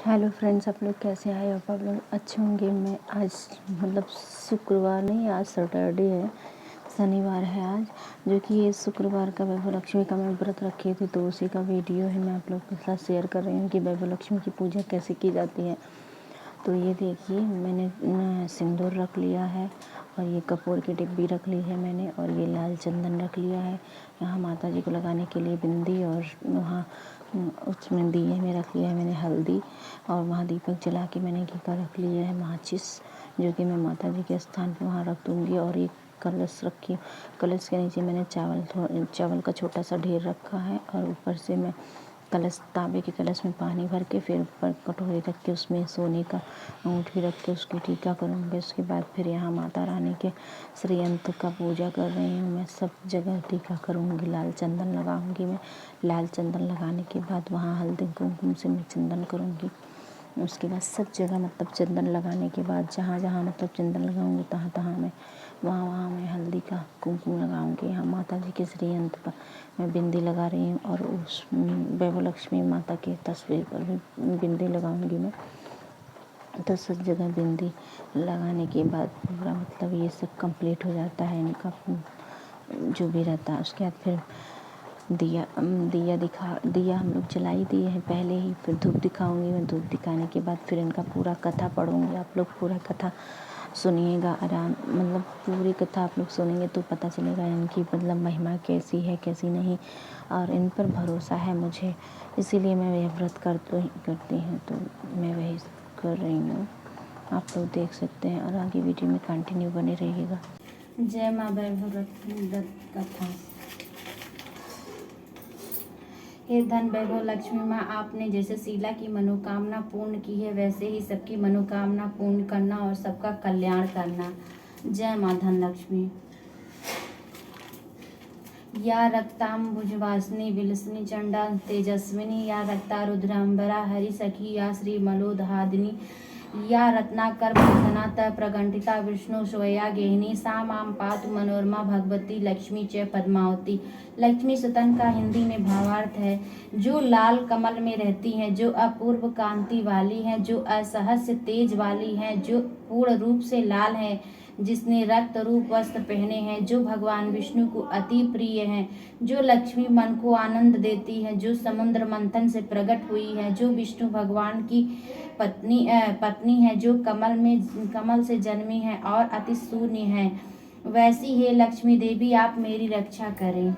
Hello friends, आप लोग कैसे आए हो? आप लोग अच्छे होंगे। मैं आज शुक्रवार नहीं, आज सैटरडे है, शनिवार है आज, जो कि ये शुक्रवार का वैभव लक्ष्मी का मैं व्रत रखी थी, तो उसी का वीडियो है। मैं आप लोग के साथ शेयर कर रही हूँ कि वैभव लक्ष्मी की पूजा कैसे की जाती है। तो ये देखिए, मैंने सिंदूर रख लिया है और ये कपूर की डिब्बी रख ली है मैंने, और ये लाल चंदन रख लिया है। यहाँ माता जी को लगाने के लिए बिंदी, और वहाँ उसमें दिए में रख लिया है मैंने हल्दी, और वहाँ दीपक जला के मैंने घी का रख लिया है माचिस, जो कि मैं माता जी के स्थान पे वहाँ रख दूँगी। और एक कलश रखी, कलश के नीचे मैंने चावल का छोटा सा ढेर रखा है, और ऊपर से मैं तांबे के कलश में पानी भर के फिर ऊपर कटोरी रख के उसमें सोने का अंगूठी रख के उसकी टीका करूँगी। उसके बाद फिर यहाँ माता रानी के श्रीयंत्र का पूजा कर रही हूँ मैं। सब जगह टीका करूँगी, लाल चंदन लगाऊँगी मैं। लाल चंदन लगाने के बाद वहाँ हल्दी कुमकुम से मैं चंदन करूँगी। उसके बाद सब जगह मतलब चंदन लगाने के बाद जहाँ जहाँ मतलब चंदन लगाऊंगी तहाँ तहाँ मैं वहाँ मैं हल्दी का कुमकुम लगाऊंगी। यहाँ माता जी के श्रीयंत्र पर मैं बिंदी लगा रही हूँ, और उस वैभव लक्ष्मी माता की तस्वीर पर भी बिंदी लगाऊंगी मैं। तो सब जगह बिंदी लगाने के बाद पूरा मतलब ये सब कंप्लीट हो जाता है इनका जो भी रहता है। उसके बाद फिर दिया हम लोग जला ही दिए हैं पहले ही। फिर धूप दिखाऊंगी मैं। धूप दिखाने के बाद फिर इनका पूरा कथा पढ़ूंगी। आप लोग पूरा कथा सुनिएगा आराम, मतलब पूरी कथा आप लोग सुनेंगे तो पता चलेगा इनकी मतलब महिमा कैसी है कैसी नहीं। और इन पर भरोसा है मुझे, इसीलिए मैं यह व्रत करती हूँ। तो मैं वही कर रही हूँ, आप लोग देख सकते हैं। और आगे वीडियो में कंटिन्यू बने रहिएगा। जय माँ वैभव व्रत कथा। हे धन वैभव लक्ष्मी माँ, आपने जैसे शीला की मनोकामना पूर्ण की है, वैसे ही सबकी मनोकामना पूर्ण करना और सबका कल्याण करना। जय माँ धन लक्ष्मी। या रक्तांबुजवासिनी विलसनी चंडा तेजस्विनी, या रक्ता रुद्रांबरा हरि सखी, या श्री मलोदहादिनी, या रत्नाकर बंधना प्रगंठिता विष्णु स्वया गेहिनी, सा माम पातु मनोरमा भगवती लक्ष्मी च पद्मावती। लक्ष्मी सुतन का हिंदी में भावार्थ है जो लाल कमल में रहती हैं, जो अपूर्व कांति वाली हैं, जो असहस्य तेज वाली हैं, जो पूर्ण रूप से लाल हैं, जिसने रक्त रूप वस्त्र पहने हैं, जो भगवान विष्णु को अति प्रिय हैं, जो लक्ष्मी मन को आनंद देती है, जो समुद्र मंथन से प्रकट हुई है, जो विष्णु भगवान की पत्नी है, जो कमल से जन्मी है और अति शून्य है, वैसी हे लक्ष्मी देवी आप मेरी रक्षा करें।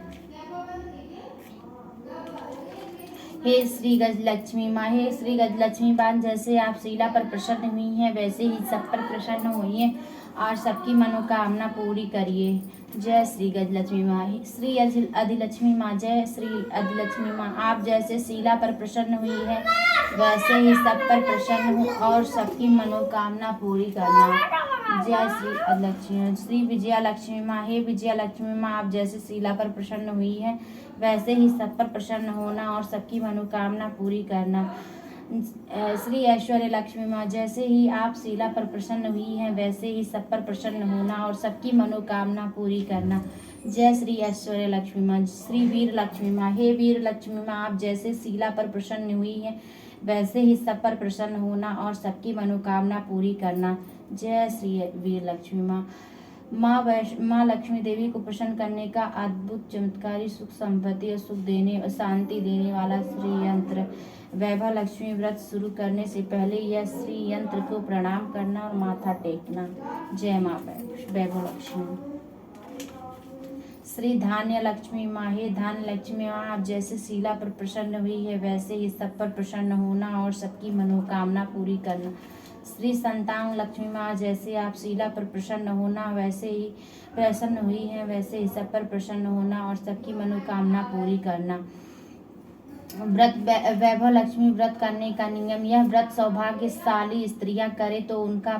हे श्री गजलक्ष्मी माँ, हे श्री गजलक्ष्मी माँ, जैसे आप शीला पर प्रसन्न हुई हैं वैसे ही सब पर प्रसन्न होइए और सबकी मनोकामना पूरी करिए। जय श्री गजलक्ष्मी माँ। श्री अधिलक्ष्मी माँ, जय श्री अधिलक्ष्मी माँ, आप जैसे शीला पर प्रसन्न हुई है वैसे ही सब पर प्रसन्न हो और सबकी मनोकामना पूरी करना। जय श्री अधिलक्ष्मी। श्री विजया लक्ष्मी माँ, हे विजया लक्ष्मी माँ, आप जैसे शीला पर प्रसन्न हुई है वैसे ही सब पर प्रसन्न होना और सबकी मनोकामना पूरी करना। श्री ऐश्वर्य लक्ष्मी माँ, जैसे ही आप शीला पर प्रसन्न हुई हैं वैसे ही सब पर प्रसन्न होना और सबकी मनोकामना पूरी करना। जय श्री ऐश्वर्य लक्ष्मी माँ। श्री वीर लक्ष्मी माँ, हे वीर लक्ष्मी माँ, आप जैसे शीला पर प्रसन्न हुई हैं वैसे ही सब पर प्रसन्न होना और सबकी मनोकामना पूरी करना। जय श्री वीर लक्ष्मी माँ। माँ लक्ष्मी देवी को प्रसन्न करने का अद्भुत चमत्कारी सुख संपत्ति और सुख देने और शांति देने वाला श्री यंत्र। वैभव लक्ष्मी व्रत शुरू करने से पहले यह श्री यंत्र को प्रणाम करना और माथा टेकना। जय माँ वैभव लक्ष्मी। श्री धान्य लक्ष्मी माँ, हे धान लक्ष्मी माँ, आप जैसे शीला पर प्रसन्न हुई है वैसे ही सब पर प्रसन्न होना और सबकी मनोकामना पूरी करना। श्री संतान लक्ष्मी माँ, जैसे आप शीला पर प्रसन्न होना वैसे ही प्रसन्न हुई है वैसे ही सब पर प्रसन्न होना और सबकी मनोकामना पूरी करना। व्रत वैभव लक्ष्मी व्रत करने का नियम। यह व्रत सौभाग्यशाली स्त्रियां करें तो उनका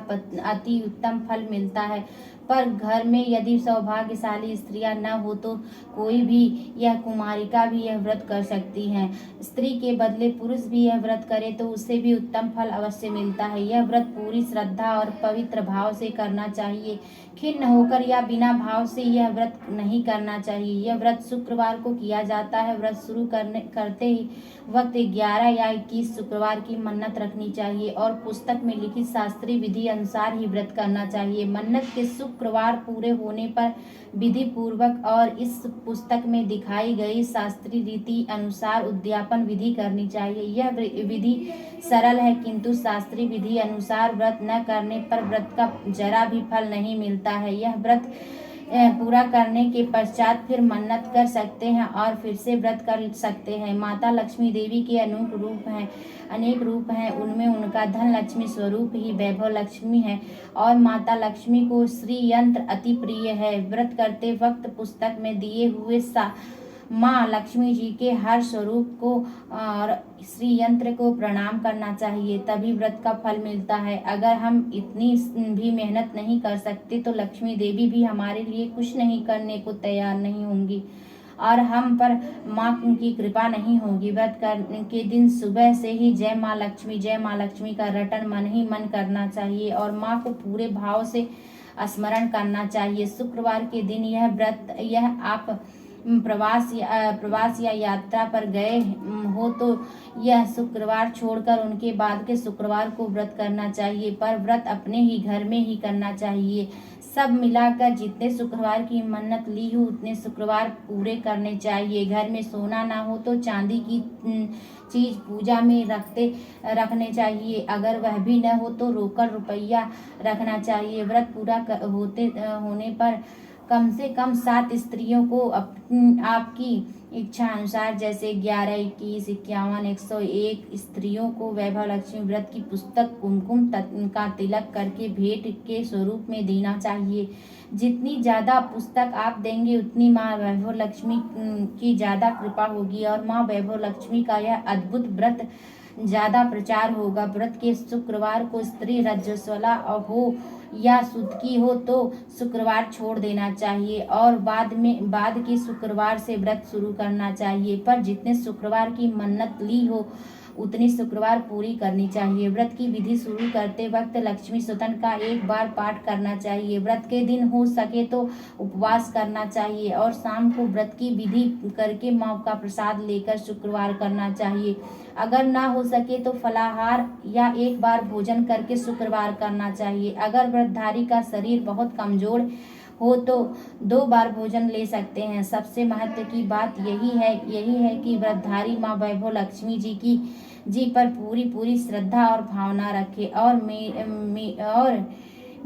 अति उत्तम फल मिलता है, पर घर में यदि सौभाग्यशाली स्त्रियां न हो तो कोई भी यह कुमारिका भी यह व्रत कर सकती हैं। स्त्री के बदले पुरुष भी यह व्रत करे तो उसे भी उत्तम फल अवश्य मिलता है। यह व्रत पूरी श्रद्धा और पवित्र भाव से करना चाहिए। खिन्न होकर या बिना भाव से यह व्रत नहीं करना चाहिए। यह व्रत शुक्रवार को किया जाता है। व्रत शुरू करते ही वक्त 11 या 21 शुक्रवार की मन्नत रखनी चाहिए और पुस्तक में लिखित शास्त्रीय विधि अनुसार ही व्रत करना चाहिए। मन्नत के शुक्रवार पूरे होने पर विधि पूर्वक और इस पुस्तक में दिखाई गई शास्त्रीय रीति अनुसार उद्यापन विधि करनी चाहिए। यह विधि सरल है किंतु शास्त्रीय विधि अनुसार व्रत न करने पर व्रत का जरा भी फल नहीं मिलता है। यह व्रत पूरा करने के पश्चात फिर मन्नत कर सकते हैं और फिर से व्रत कर सकते हैं। माता लक्ष्मी देवी के अनेक रूप हैं। उनमें उनका धन लक्ष्मी स्वरूप ही वैभव लक्ष्मी है और माता लक्ष्मी को श्री यंत्र अति प्रिय है। व्रत करते वक्त पुस्तक में दिए हुए माँ लक्ष्मी जी के हर स्वरूप को और श्री यंत्र को प्रणाम करना चाहिए, तभी व्रत का फल मिलता है। अगर हम इतनी भी मेहनत नहीं कर सकते तो लक्ष्मी देवी भी हमारे लिए कुछ नहीं करने को तैयार नहीं होंगी और हम पर माँ की कृपा नहीं होगी। व्रत करने के दिन सुबह से ही जय माँ लक्ष्मी का रटन मन ही मन करना चाहिए और माँ को पूरे भाव से स्मरण करना चाहिए। शुक्रवार के दिन यह आप प्रवास या यात्रा पर गए हो तो यह शुक्रवार छोड़कर उनके बाद के शुक्रवार को व्रत करना चाहिए, पर व्रत अपने ही घर में ही करना चाहिए। सब मिलाकर जितने शुक्रवार की मन्नत ली हो उतने शुक्रवार पूरे करने चाहिए। घर में सोना ना हो तो चांदी की चीज पूजा में रखने चाहिए। अगर वह भी न हो तो रोकड़ रुपया रखना चाहिए। व्रत पूरा होने पर कम से कम 7 स्त्रियों को आपकी इच्छा अनुसार जैसे 11, 21, 51, 101 स्त्रियों को वैभव लक्ष्मी व्रत की पुस्तक कुमकुम का तिलक करके भेंट के स्वरूप में देना चाहिए। जितनी ज्यादा पुस्तक आप देंगे उतनी माँ वैभव लक्ष्मी की ज्यादा कृपा होगी और माँ वैभव लक्ष्मी का यह अद्भुत व्रत ज्यादा प्रचार होगा। व्रत के शुक्रवार को स्त्री रजस्वला हो या सुदकी हो तो शुक्रवार छोड़ देना चाहिए और बाद के शुक्रवार से व्रत शुरू करना चाहिए, पर जितने शुक्रवार की मन्नत ली हो उतनी शुक्रवार पूरी करनी चाहिए। व्रत की विधि शुरू करते वक्त लक्ष्मी स्तोत्र का एक बार पाठ करना चाहिए। व्रत के दिन हो सके तो उपवास करना चाहिए और शाम को व्रत की विधि करके माँ का प्रसाद लेकर शुक्रवार करना चाहिए। अगर ना हो सके तो फलाहार या एक बार भोजन करके शुक्रवार करना चाहिए। अगर व्रतधारी का शरीर बहुत कमजोर हो तो 2 बार भोजन ले सकते हैं। सबसे महत्व की बात यही है कि व्रतधारी माँ वैभव लक्ष्मी जी पर पूरी श्रद्धा और भावना रखे और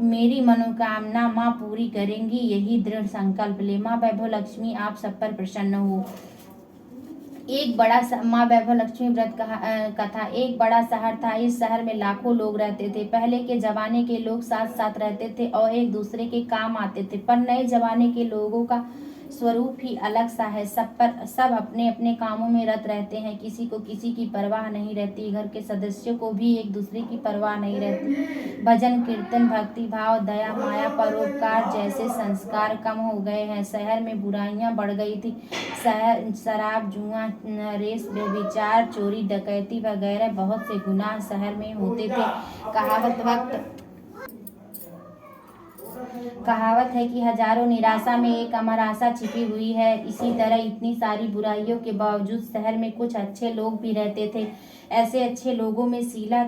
मेरी मनोकामना माँ पूरी करेंगी, यही दृढ़ संकल्प ले। माँ वैभव लक्ष्मी आप सब पर प्रसन्न हो। माँ वैभव लक्ष्मी व्रत कथा। एक बड़ा शहर था। इस शहर में लाखों लोग रहते थे। पहले के जमाने के लोग साथ साथ रहते थे और एक दूसरे के काम आते थे, पर नए जमाने के लोगों का स्वरूप ही अलग सा है। सब अपने अपने कामों में रत रहते हैं, किसी को किसी की परवाह नहीं रहती। घर के सदस्यों को भी एक दूसरे की परवाह नहीं रहती। भजन कीर्तन भक्ति भाव दया माया परोपकार जैसे संस्कार कम हो गए हैं। शहर में बुराइयां बढ़ गई थी। शराब जुआ रेस व्यभिचार चोरी डकैती वगैरह बहुत से गुनाह शहर में होते थे। कहावत है कि हजारों निराशा में एक अमर आशा छिपी हुई है। इसी तरह इतनी सारी बुराइयों के बावजूद शहर में कुछ अच्छे लोग भी रहते थे। ऐसे अच्छे लोगों में शीला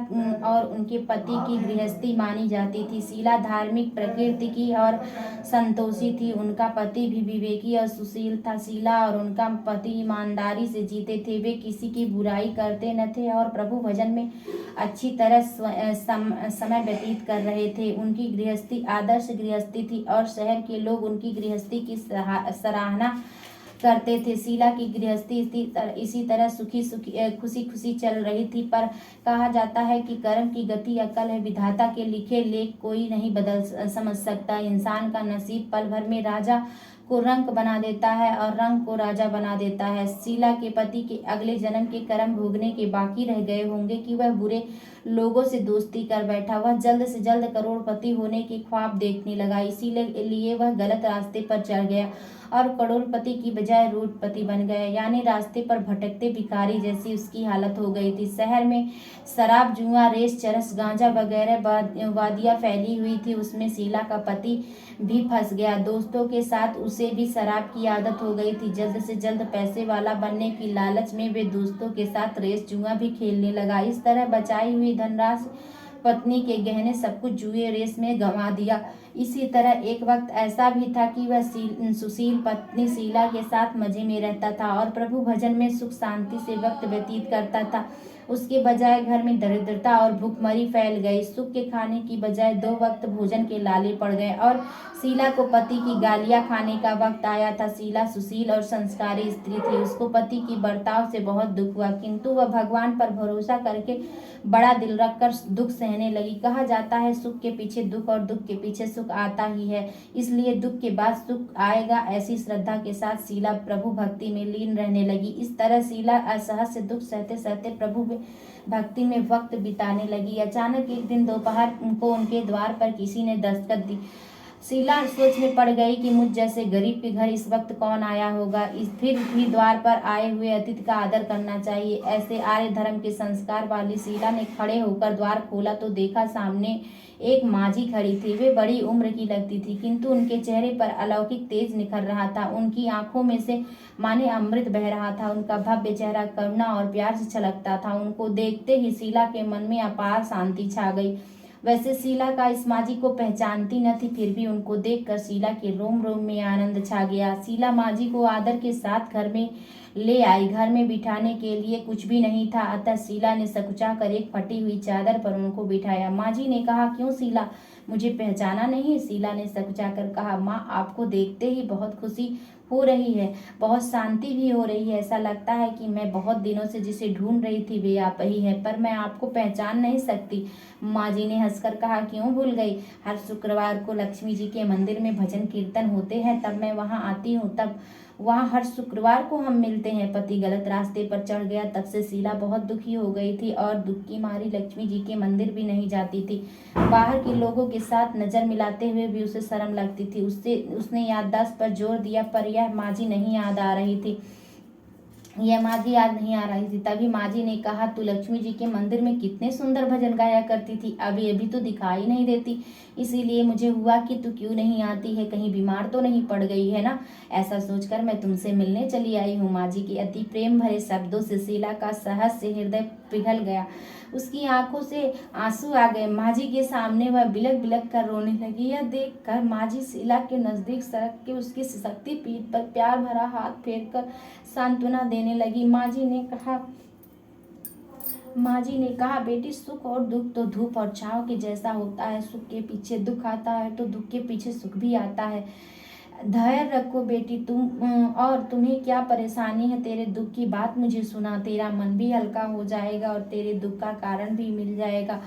और उनके पति की गृहस्थी मानी जाती थी। शीला धार्मिक प्रकृति की और संतोषी थी। उनका पति भी विवेकी और सुशील था। शीला और उनका पति ईमानदारी से जीते थे। वे किसी की बुराई करते न थे और प्रभु भजन में अच्छी तरह समय व्यतीत कर रहे थे। उनकी गृहस्थी आदर्श गृहस्थी थी और शहर के लोग उनकी गृहस्थी की सराहना करते थे। शीला की गृहस्थी इसी तरह खुशी खुशी चल रही थी, पर कहा जाता है कि कर्म की गति अकल है। विधाता के लिखे लेख कोई नहीं समझ सकता। इंसान का नसीब पल भर में राजा को रंक बना देता है और रंग को राजा बना देता है। शीला के पति के अगले जन्म के कर्म भोगने के बाकी रह गए होंगे कि वह बुरे लोगों से दोस्ती कर बैठा। वह जल्द से जल्द करोड़पति होने के ख्वाब देखने लगा, इसीलिए वह गलत रास्ते पर चढ़ गया और करोड़पति की बजाय रोडपति बन गया, यानी रास्ते पर भटकते भिखारी जैसी उसकी हालत हो गई थी। शहर में शराब, जुआ, रेस, चरस, गांजा वगैरह वादियां फैली हुई थी। उसमें शीला का पति भी फंस गया। दोस्तों के साथ उसे भी शराब की आदत हो गई थी। जल्द से जल्द पैसे वाला बनने की लालच में वे दोस्तों के साथ रेस, जुआ भी खेलने लगा। इस तरह बचाई हुई धनराशि, पत्नी के गहने, सब कुछ जुए रेस में गंवा दिया। इसी तरह एक वक्त ऐसा भी था कि वह सुशील पत्नी शीला के साथ मजे में रहता था और प्रभु भजन में सुख शांति से वक्त व्यतीत करता था। उसके बजाय घर में दरिद्रता और भूखमरी फैल गई। सुख के खाने की बजाय 2 वक्त भोजन के लाले पड़ गए और शीला को पति की गालियां खाने का वक्त आया था। शीला सुशील और संस्कारी स्त्री थी। उसको पति की बर्ताव से बहुत दुख हुआ, किंतु वह भगवान पर भरोसा करके बड़ा दिल रखकर दुख सहने लगी। कहा जाता है सुख के पीछे दुख और दुख के पीछे सुख आता ही है, इसलिए दुख के बाद सुख आएगा। ऐसी श्रद्धा के साथ शीला प्रभु भक्ति में लीन रहने लगी। इस तरह शीला असहज से दुख सहते सहते प्रभु भक्ति में वक्त बिताने लगी। अचानक एक दिन दोपहर को उनके द्वार पर किसी ने दस्तक दी। शीला सोच में पड़ गई कि मुझ जैसे गरीब के घर इस वक्त कौन आया होगा। फिर भी द्वार पर आए हुए अतिथि का आदर करना चाहिए। ऐसे आर्य धर्म के संस्कार वाली शीला ने खड़े होकर द्वार खोला तो देखा सामने एक माझी खड़ी थी। वे बड़ी उम्र की लगती थी, किंतु उनके चेहरे पर अलौकिक तेज निखर रहा था। उनकी आंखों में से माने अमृत बह रहा था। उनका भव्य चेहरा करुणा और प्यार से छलकता था। उनको देखते ही शीला के मन में अपार शांति छा गई। वैसे शीला का इस माझी को पहचानती न थी, फिर भी उनको देखकर शीला के रोम रोम में आनंद छा गया। शीला माझी को आदर के साथ घर में ले आई। घर में बिठाने के लिए कुछ भी नहीं था, अतः शीला ने सकुचा कर एक फटी हुई चादर पर उनको बिठाया। माझी ने कहा, क्यों शीला, मुझे पहचाना नहीं? शीला ने सकुचा कर कहा, माँ, आपको देखते ही बहुत खुशी हो रही है, बहुत शांति भी हो रही है। ऐसा लगता है कि मैं बहुत दिनों से जिसे ढूंढ रही थी वे आप ही हैं, पर मैं आपको पहचान नहीं सकती। माँ जी ने हंसकर कहा, क्यों भूल गई? हर शुक्रवार को लक्ष्मी जी के मंदिर में भजन कीर्तन होते हैं, तब मैं वहाँ आती हूँ, तब वहाँ हर शुक्रवार को हम मिलते हैं। पति गलत रास्ते पर चढ़ गया, तब से शीला बहुत दुखी हो गई थी और दुख की मारी लक्ष्मी जी के मंदिर भी नहीं जाती थी। बाहर के लोगों के साथ नजर मिलाते हुए भी उसे शर्म लगती थी। उसने याददाश्त पर जोर दिया, पर यह माझी नहीं याद आ रही थी। तभी माझी ने कहा, तू लक्ष्मी जी के मंदिर में कितने सुंदर भजन गाया करती थी, अभी अभी तो दिखाई नहीं देती, इसीलिए मुझे हुआ कि तू क्यों नहीं आती है, कहीं बीमार तो नहीं पड़ गई है ना? ऐसा सोचकर मैं तुमसे मिलने चली आई हूँ। माझी के अति प्रेम भरे शब्दों से शीला का सहज से हृदय पिघल गया। उसकी आंखों से आंसू आ गए। माझी के सामने वह बिलक बिलक कर रोने लगी। यह देखकर माझी शीला के नजदीक सरक के उसकी शक्ति पीठ पर प्यार भरा हाथ फेर कर सांत्वना देने लगी। माँ जी ने कहा, बेटी, सुख और दुख तो धूप और छांव के जैसा होता है। सुख के पीछे दुख आता है तो दुख के पीछे सुख भी आता है। धैर्य रखो बेटी, तुम्हें क्या परेशानी है? तेरे दुख की बात मुझे सुना, तेरा मन भी हल्का हो जाएगा और तेरे दुख का कारण भी मिल जाएगा।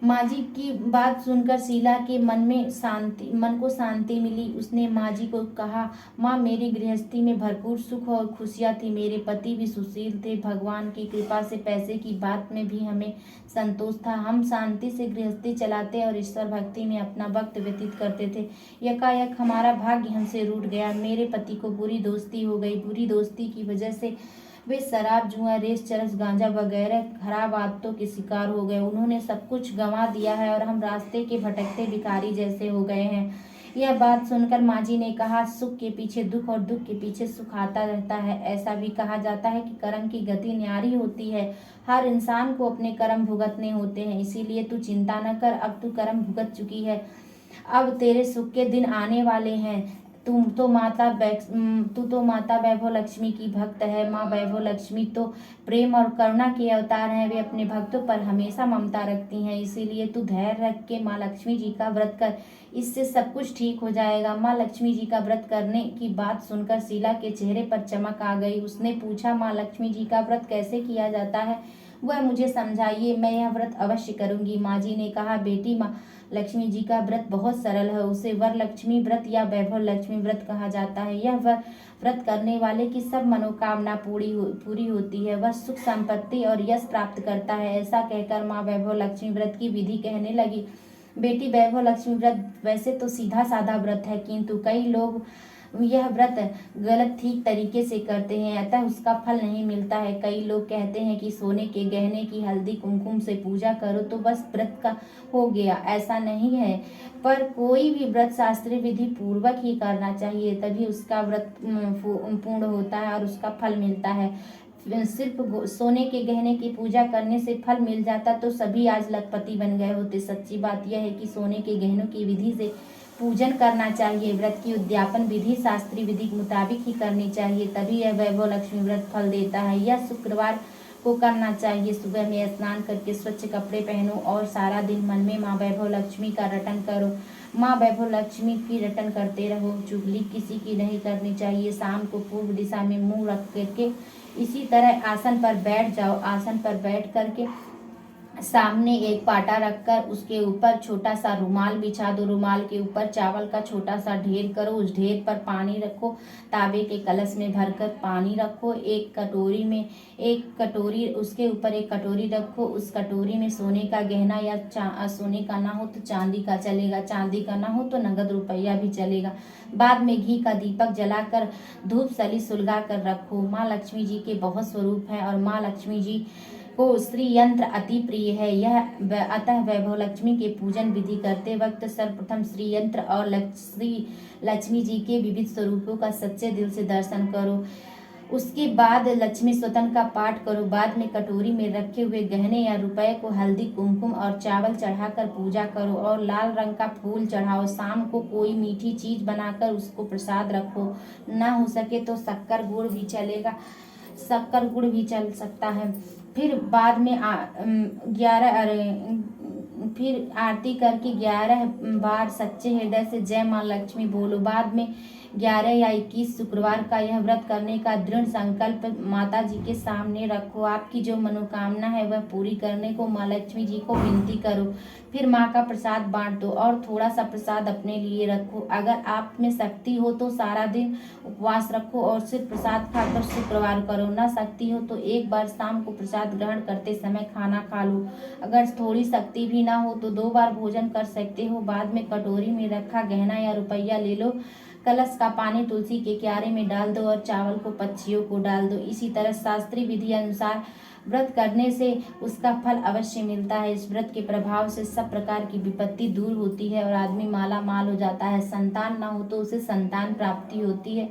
माँ जी की बात सुनकर शीला के मन को शांति मिली। उसने माँ जी को कहा, माँ, मेरी गृहस्थी में भरपूर सुख और खुशियाँ थी। मेरे पति भी सुशील थे। भगवान की कृपा से पैसे की बात में भी हमें संतोष था। हम शांति से गृहस्थी चलाते और ईश्वर भक्ति में अपना वक्त व्यतीत करते थे। यकायक हमारा भाग्य हमसे रूठ गया। मेरे पति को बुरी दोस्ती हो गई। बुरी दोस्ती की वजह से वे शराब, जुआ, रेस, चरस, गांजा वगैरह खराब आदतों के शिकार हो गए। उन्होंने सब कुछ गंवा दिया है और हम रास्ते के भटकते भिखारी जैसे हो गए हैं। यह बात सुनकर माँ जी ने कहा, सुख के पीछे दुख और दुख के पीछे सुख आता रहता है। ऐसा भी कहा जाता है कि कर्म की गति न्यारी होती है। हर इंसान को अपने कर्म भुगतने होते हैं, इसीलिए तू चिंता न कर, अब तू कर्म भुगत चुकी है। अब तेरे सुख के दिन आने वाले हैं। तू तो माता वैभव लक्ष्मी की भक्त है। माँ वैभव लक्ष्मी तो प्रेम और करुणा के अवतार हैं। वे अपने भक्तों पर हमेशा ममता रखती हैं, इसीलिए तू धैर्य रख के माँ लक्ष्मी जी का व्रत कर, इससे सब कुछ ठीक हो जाएगा। माँ लक्ष्मी जी का व्रत करने की बात सुनकर शीला के चेहरे पर चमक आ गई। उसने पूछा, माँ लक्ष्मी जी का व्रत कैसे किया जाता है, वह मुझे समझाइए, मैं यह व्रत अवश्य करूंगी। माँ जी ने कहा, बेटी, लक्ष्मी जी का व्रत बहुत सरल है। उसे वरलक्ष्मी व्रत या वैभव लक्ष्मी व्रत कहा जाता है। यह व्रत करने वाले की सब मनोकामना पूरी होती है। वह सुख संपत्ति और यश प्राप्त करता है। ऐसा कहकर माँ वैभव लक्ष्मी व्रत की विधि कहने लगी। बेटी, वैभव लक्ष्मी व्रत वैसे तो सीधा साधा व्रत है, किंतु कई लोग यह व्रत गलत ठीक तरीके से करते हैं, अतः उसका फल नहीं मिलता है। कई लोग कहते हैं कि सोने के गहने की हल्दी कुमकुम से पूजा करो तो बस व्रत का हो गया। ऐसा नहीं है, पर कोई भी व्रत शास्त्रीय विधि पूर्वक ही करना चाहिए, तभी उसका व्रत पूर्ण होता है और उसका फल मिलता है। सिर्फ सोने के गहने की पूजा करने से फल मिल जाता तो सभी आज लखपति बन गए होते। सच्ची बात यह है कि सोने के गहनों की विधि से पूजन करना चाहिए। व्रत की उद्यापन विधि शास्त्रीय विधि के मुताबिक ही करनी चाहिए, तभी यह वैभव लक्ष्मी व्रत फल देता है। यह शुक्रवार को करना चाहिए। सुबह में स्नान करके स्वच्छ कपड़े पहनो और सारा दिन मन में माँ वैभव लक्ष्मी का रटन करो। माँ वैभव लक्ष्मी की रटन करते रहो। चुगली किसी की नहीं करनी चाहिए। शाम को पूर्व दिशा में मुंह रख करके इसी तरह आसन पर बैठ जाओ। आसन पर बैठ करके सामने एक पाटा रखकर उसके ऊपर छोटा सा रुमाल बिछा दो। रुमाल के ऊपर चावल का छोटा सा ढेर करो। उस ढेर पर पानी रखो। तांबे के कलश में भरकर पानी रखो। उसके ऊपर एक कटोरी रखो। उस कटोरी में सोने का गहना या सोने का ना हो तो चांदी का चलेगा, चांदी का ना हो तो नगद रुपया भी चलेगा। बाद में घी का दीपक जलाकर धूप सली सुलगा कर रखो। माँ लक्ष्मी जी के बहुत स्वरूप है और माँ लक्ष्मी जी को श्री यंत्र अति प्रिय है। अतः वैभव लक्ष्मी के पूजन विधि करते वक्त सर्वप्रथम श्री यंत्र और श्री लक्ष्मी जी के विविध स्वरूपों का सच्चे दिल से दर्शन करो। उसके बाद लक्ष्मी स्वतन का पाठ करो। बाद में कटोरी में रखे हुए गहने या रुपए को हल्दी कुमकुम और चावल चढ़ाकर पूजा करो और लाल रंग का फूल चढ़ाओ। शाम को कोई मीठी चीज बनाकर उसको प्रसाद रखो। ना हो सके तो शक्कर गुड़ भी चलेगा, शक्कर गुड़ भी चल सकता है। फिर बाद में फिर आरती करके 11 बार सच्चे हृदय से जय माँ लक्ष्मी बोलो। बाद में 11 या 21 शुक्रवार का यह व्रत करने का दृढ़ संकल्प माता जी के सामने रखो। आपकी जो मनोकामना है वह पूरी करने को माँ लक्ष्मी जी को विनती करो। फिर माँ का प्रसाद बांट दो और थोड़ा सा प्रसाद अपने लिए रखो। अगर आप में शक्ति हो तो सारा दिन उपवास रखो और सिर्फ प्रसाद खाकर शुक्रवार करो। न शक्ति हो तो एक बार शाम को प्रसाद ग्रहण करते समय खाना खा लो। अगर थोड़ी शक्ति भी ना हो तो 2 बार भोजन कर सकते हो। बाद में कटोरी में रखा गहना या रुपया ले लो। कलश का पानी तुलसी के क्यारे में डाल दो और चावल को पक्षियों को डाल दो। इसी तरह शास्त्रीय विधि अनुसार व्रत करने से उसका फल अवश्य मिलता है। इस व्रत के प्रभाव से सब प्रकार की विपत्ति दूर होती है और आदमी माला माल हो जाता है। संतान ना हो तो उसे संतान प्राप्ति होती है।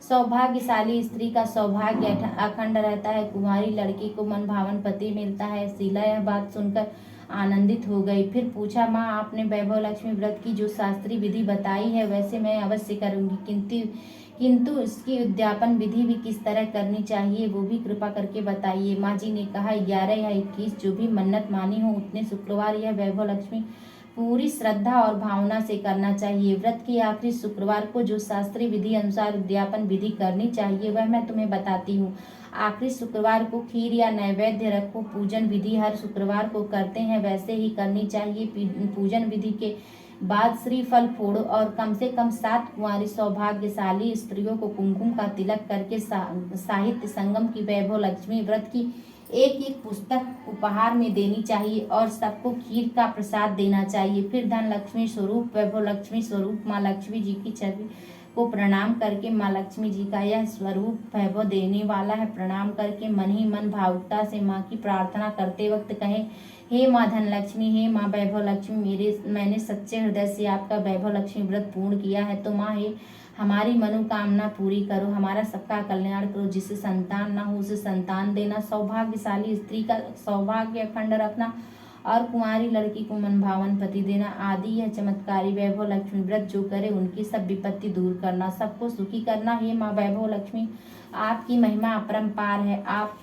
सौभाग्यशाली स्त्री का सौभाग्य अखंड रहता है। कुंवारी लड़की को मन भावन पति मिलता है। शीला यह बात सुनकर आनंदित हो गई। फिर पूछा, माँ आपने वैभव लक्ष्मी व्रत की जो शास्त्रीय विधि बताई है वैसे मैं अवश्य करूंगी, किंतु इसकी उद्यापन विधि भी किस तरह करनी चाहिए वो भी कृपा करके बताइए। माँ जी ने कहा, 11 या 21 जो भी मन्नत मानी हो उतने शुक्रवार यह वैभव लक्ष्मी पूरी श्रद्धा और भावना से करना चाहिए। व्रत के आखिरी शुक्रवार को जो शास्त्रीय विधि अनुसार उद्यापन विधि करनी चाहिए वह मैं तुम्हें बताती हूँ। आखिरी शुक्रवार को खीर या नैवेद्य रखो। पूजन विधि हर शुक्रवार को करते हैं वैसे ही करनी चाहिए। पूजन विधि के बाद श्रीफल फोड़ो और कम से कम 7 कुंवारी सौभाग्यशाली स्त्रियों को कुमकुम का तिलक करके साहित्य संगम की वैभव लक्ष्मी व्रत की एक पुस्तक उपहार में देनी चाहिए और सबको खीर का प्रसाद देना चाहिए। फिर धन लक्ष्मी स्वरूप वैभव लक्ष्मी स्वरूप माँ लक्ष्मी जी की छवि को प्रणाम करके माँ लक्ष्मी जी का यह स्वरूप वैभव देने वाला है। प्रणाम करके मन ही मन भावुकता से माँ की प्रार्थना करते वक्त कहे, हे माँ धन लक्ष्मी, हे माँ वैभव लक्ष्मी, मैंने सच्चे हृदय से आपका वैभव लक्ष्मी व्रत पूर्ण किया है, तो माँ हे हमारी मनोकामना पूरी करो, हमारा सबका कल्याण करो। जिसे संतान ना हो उसे संतान देना, सौभाग्यशाली स्त्री का सौभाग्य अखंड रखना और कुंवारी लड़की को मनभावन पति देना आदि यह चमत्कारी वैभव लक्ष्मी व्रत जो करे उनकी सब विपत्ति दूर करना, सबको सुखी करना। हे माँ वैभव लक्ष्मी, आपकी महिमा अपरंपार है। आप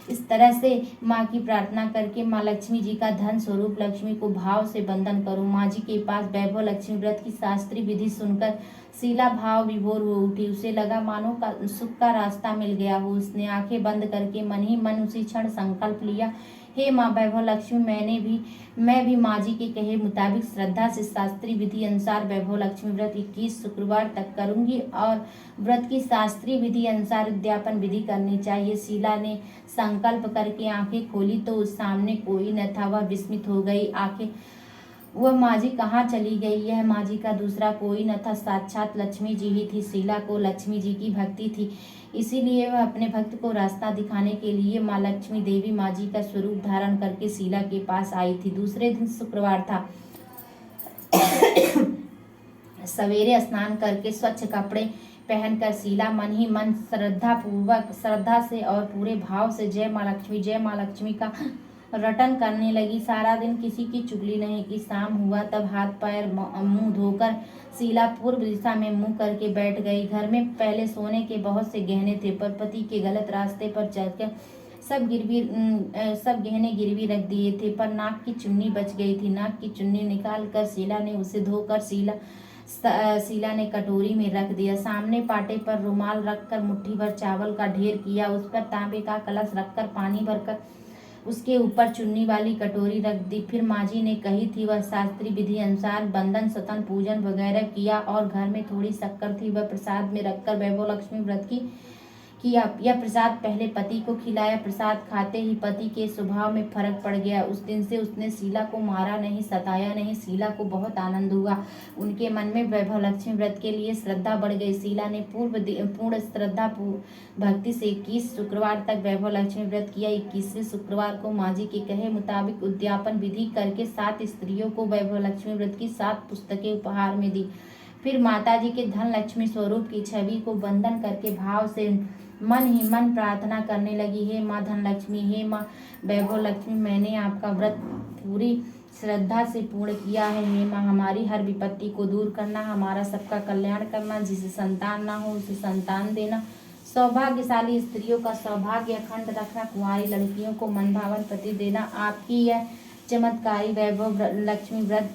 इस तरह से माँ की प्रार्थना करके माँ लक्ष्मी जी का धन स्वरूप लक्ष्मी को भाव से बंधन करो। माँ जी के पास वैभव लक्ष्मी व्रत की शास्त्रीय विधि सुनकर शीला भाव विभोर हो उठी। उसे लगा मानो सुख का रास्ता मिल गया हो। उसने आंखें बंद करके मन ही मन उसी क्षण संकल्प लिया, हे माँ वैभव लक्ष्मी, मैं भी माँ जी के कहे मुताबिक श्रद्धा से शास्त्रीय विधि अनुसार वैभव लक्ष्मी व्रत 21 शुक्रवार तक करूंगी और व्रत की शास्त्रीय विधि अनुसार उद्यापन विधि करनी चाहिए। शीला ने संकल्प करके आंखें खोली तो उस सामने कोई न था। वह विस्मित हो गई। आंखें वह माँ जी कहाँ चली गई? यह माँ जी का दूसरा कोई न था, साक्षात लक्ष्मी जी ही थी। शीला को लक्ष्मी जी की भक्ति थी, इसीलिए वह अपने भक्त को रास्ता दिखाने के लिए माँ लक्ष्मी देवी माँ जी का स्वरूप धारण करके शीला के पास आई थी। दूसरे दिन शुक्रवार था। सवेरे स्नान करके स्वच्छ कपड़े पहनकर शीला मन ही मन श्रद्धा से और पूरे भाव से जय माँ लक्ष्मी का रटन करने लगी। सारा दिन किसी की चुगली नहीं की। शाम हुआ तब हाथ पैर मुंह धोकर शीला पूर्व दिशा में मुंह करके बैठ गई। घर में पहले सोने के बहुत से गहने थे, पर पति के गलत रास्ते पर चलकर सब गहने गिरवी रख दिए थे, पर नाक की चुन्नी बच गई थी। नाक की चुन्नी निकाल कर शीला ने उसे धोकर शीला ने कटोरी में रख दिया। सामने पाटे पर रुमाल रखकर मुट्ठी भर चावल का ढेर किया। उस पर तांबे का कलश रखकर पानी भरकर उसके ऊपर चुन्नी वाली कटोरी रख दी। फिर माँ जी ने कही थी वह शास्त्रीय विधि अनुसार बंदन सतन पूजन वगैरह किया और घर में थोड़ी शक्कर थी वह प्रसाद में रखकर वैभव लक्ष्मी व्रत की किया। यह प्रसाद पहले पति को खिलाया। प्रसाद खाते ही पति के स्वभाव में फर्क पड़ गया। उस दिन से उसने शीला को मारा नहीं, सताया नहीं। शीला को बहुत आनंद हुआ। उनके मन में वैभव लक्ष्मी व्रत के लिए श्रद्धा बढ़ गई। शीला ने पूर्ण श्रद्धा भक्ति से 21 शुक्रवार तक वैभव लक्ष्मी व्रत किया। 21वें शुक्रवार को माँ जी के कहे मुताबिक उद्यापन विधि करके 7 स्त्रियों को वैभव लक्ष्मी व्रत की 7 पुस्तकें उपहार में दी। फिर माता जी के धन लक्ष्मी स्वरूप की छवि को वंदन करके भाव से मन ही मन प्रार्थना करने लगी। हे माँ धनलक्ष्मी, हे माँ वैभव लक्ष्मी, मैंने आपका व्रत पूरी श्रद्धा से पूर्ण किया है। हे माँ हमारी हर विपत्ति को दूर करना, हमारा सबका कल्याण करना, जिसे संतान ना हो उसे संतान देना, सौभाग्यशाली स्त्रियों का सौभाग्य अखंड रखना, कुंवारी लड़कियों को मनभावन पति देना। आपकी यह चमत्कारी वैभव लक्ष्मी व्रत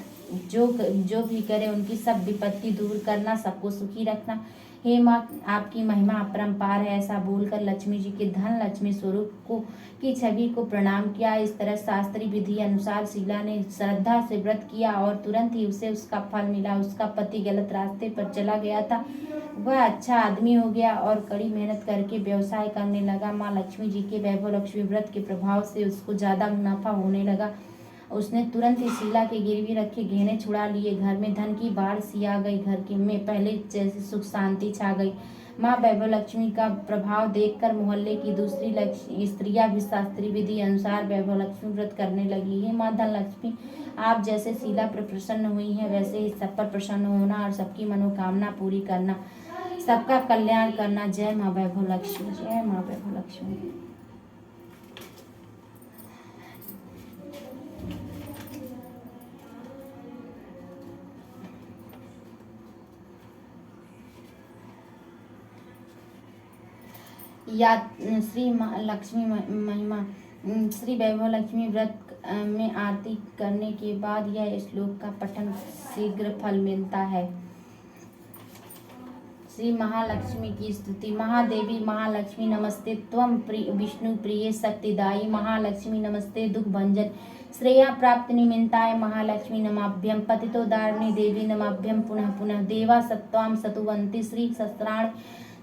जो भी करे उनकी सब विपत्ति दूर करना, सबको सुखी रखना। हे माँ आपकी महिमा अपरंपार है। ऐसा बोलकर लक्ष्मी जी के धन लक्ष्मी स्वरूप की छवि को प्रणाम किया। इस तरह शास्त्रीय विधि अनुसार शीला ने श्रद्धा से व्रत किया और तुरंत ही उसे उसका फल मिला। उसका पति गलत रास्ते पर चला गया था, वह अच्छा आदमी हो गया और कड़ी मेहनत करके व्यवसाय करने लगा। माँ लक्ष्मी जी के वैभव लक्ष्मी व्रत के प्रभाव से उसको ज्यादा मुनाफा होने लगा। उसने तुरंत ही शीला के गिरवी रखे गहने छुड़ा लिए। घर में धन की बाढ़ सी आ गई। घर के में पहले जैसे सुख शांति छा गई। माँ वैभव लक्ष्मी का प्रभाव देखकर मोहल्ले की दूसरी स्त्रियां भी शास्त्रीय विधि अनुसार वैभव लक्ष्मी व्रत करने लगी। हे माँ धनलक्ष्मी, आप जैसे शीला पर प्रसन्न हुई हैं वैसे ही सब पर प्रसन्न होना और सबकी मनोकामना पूरी करना, सबका कल्याण करना। जय माँ वैभव लक्ष्मी, जय माँ वैभव लक्ष्मी। या श्री लक्ष्मी महिमा। श्री वैभव लक्ष्मी व्रत में आरती करने के बाद यह श्लोक का पठन शीघ्र फल मिलता है। श्री महालक्ष्मी की स्तुति। महादेवी महालक्ष्मी नमस्ते, त्वं विष्णु प्रिय शक्तिदायी महालक्ष्मी नमस्ते, दुख भंजन श्रेया प्राप्त निमित्ताय महालक्ष्मी नमाभ्यम, पतितोदारिणी देवी नमाभ्यम पुनः पुनः, देवा सत्वां सतुवन्ति श्री शस्त्राण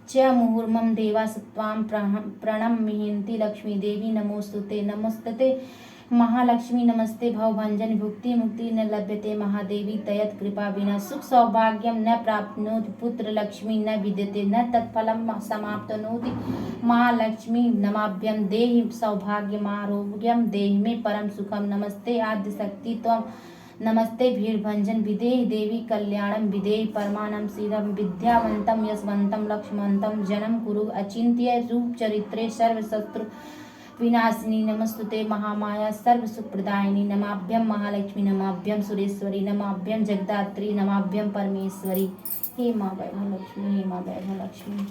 च मुहुर्मम, देवा सत्वां प्रणम्यन्ति लक्ष्मी देवी नमोस्तुते। नमस्ते महालक्ष्मी नमस्ते, भवभंजन भुक्ति मुक्ति न लभ्यते महादेवी तयत् कृपा विना, सुख सौभाग्यम न प्राप्नोति पुत्र लक्ष्मी न विद्यते, न तत्फलम समाप्नोति महालक्ष्मी नमाभ्यम, देहि सौभाग्यमारोग्यम देहि मे परम सुखम। नमस्ते आद्य शक्ति त्वं, नमस्ते भीड़भंजन विदेहि देवी कल्याणम विदेहि परमानम श्रीरम, विद्यावंतम यशवंतम लक्ष्मणंतम जनम कुरु अचिंत्य रूप चरित्रे सर्वशत्रु विनाशिनी। नमस्तुते महामाया सर्व सुख प्रदायिनी, नमाभ्यम महालक्ष्मी नमाभ्यम सुरेश्वरी, नमाभ्यम जगदात्री, नमाभ्यम परमेश्वरी। हे माँ वैभव लक्ष्मी, हे माँ वैभव लक्ष्मी।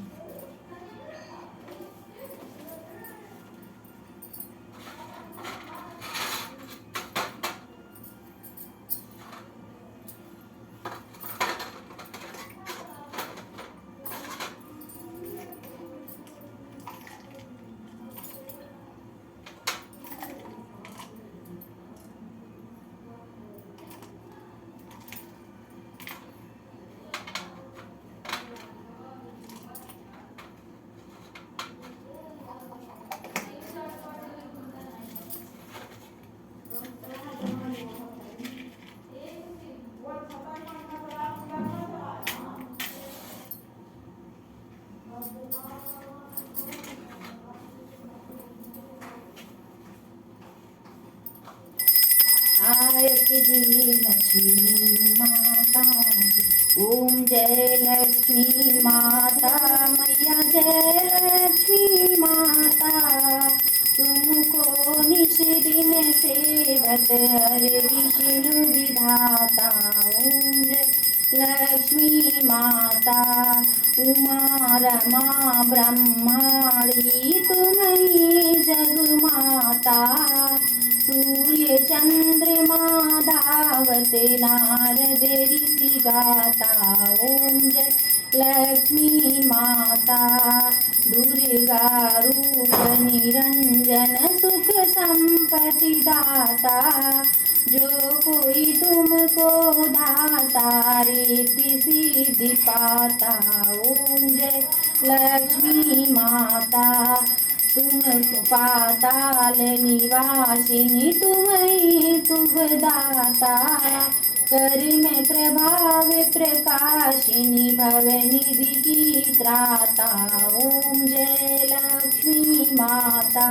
जी लक्ष्मी माता की। ओम जय लक्ष्मी माता मैया जय लक्ष्मी माता, तुमको निश दिन सेवत हर विष्णु विधाता। ओम जय लक्ष्मी माता उमा रमा ब्रह्माणी तुम्ही जगमाता, सूर्य चंद्रमा धावत नारद ऋषि गाता। ओम जय लक्ष्मी माता दुर्गा रूप निरंजन सुख संपत्ति दाता, जो कोई तुमको धाता रिद्धि सिद्धि पाता। ओम जय लक्ष्मी माता तुम पाताल निवासिनी तुम्हें शुभदाता, कर में प्रभाव प्रकाशिनी भवनिधि की त्राता। ओम जय लक्ष्मी माता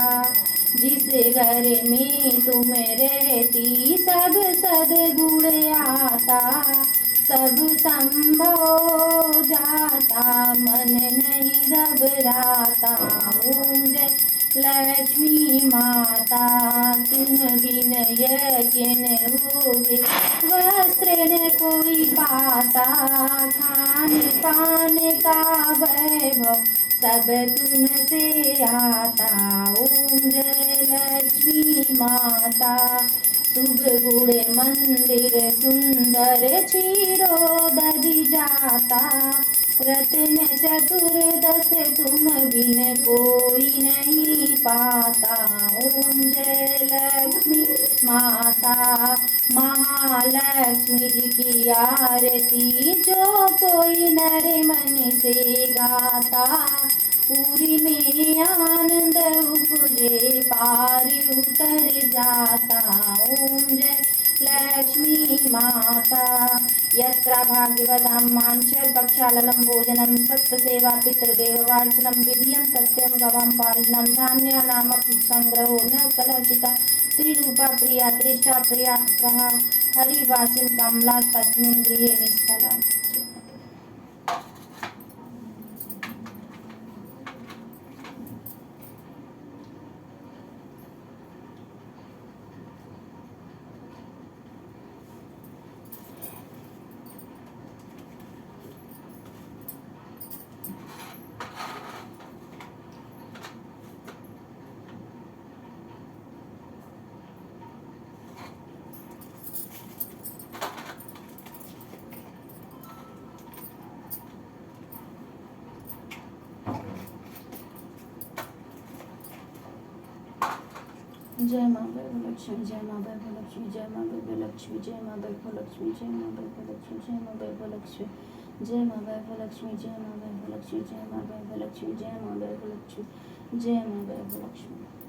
जिस घर में तुम रहती सब सद्गुण आता, सब संभव जाता मन नहीं घबराता। ओम जय लक्ष्मी माता तुम बिन यज्ञ न होवे वस्त्र न कोई पाता, खान पान का वैभव सब तुमसे आता। ओम जय लक्ष्मी माता शुभ गुण मंदिर सुंदर क्षीरोदधि जाता, रत्न चतुर्दश तुम बिन कोई नहीं पाता। ओम जय लक्ष्मी माता महालक्ष्मी जी की आरती जो कोई नर मन से गाता, पूरी में आनंद उपजे पार उतर जाता। ओम जय लक्ष्मी माता यत्र भागवतं मांच भक्षालनं भोजनं सत्सेवा पितृदेववार्चनं विधियं सत्यं गवां पालनं धान्यानाम संग्रहो न कलशिता त्रिरूपा प्रिया दृष्टा प्रिया ग्रहा हरिवासिं कमला तस्मिन् गृहे निष्कला। जय माँ वैभवलक्ष्मी जय माँ वैभवलक्ष्मी जय माँ वैभवलक्ष्मी जय माँ वैभवलक्ष्मी जय माँ वैभवलक्ष्मी जय माँ वैभवलक्ष्मी जय माँ वैभवलक्ष्मी जय माँ वैभवलक्ष्मी जय माँ वैभवलक्ष्मी जय माँ वैभवलक्ष्मी जय माँ वैभवलक्ष्मी।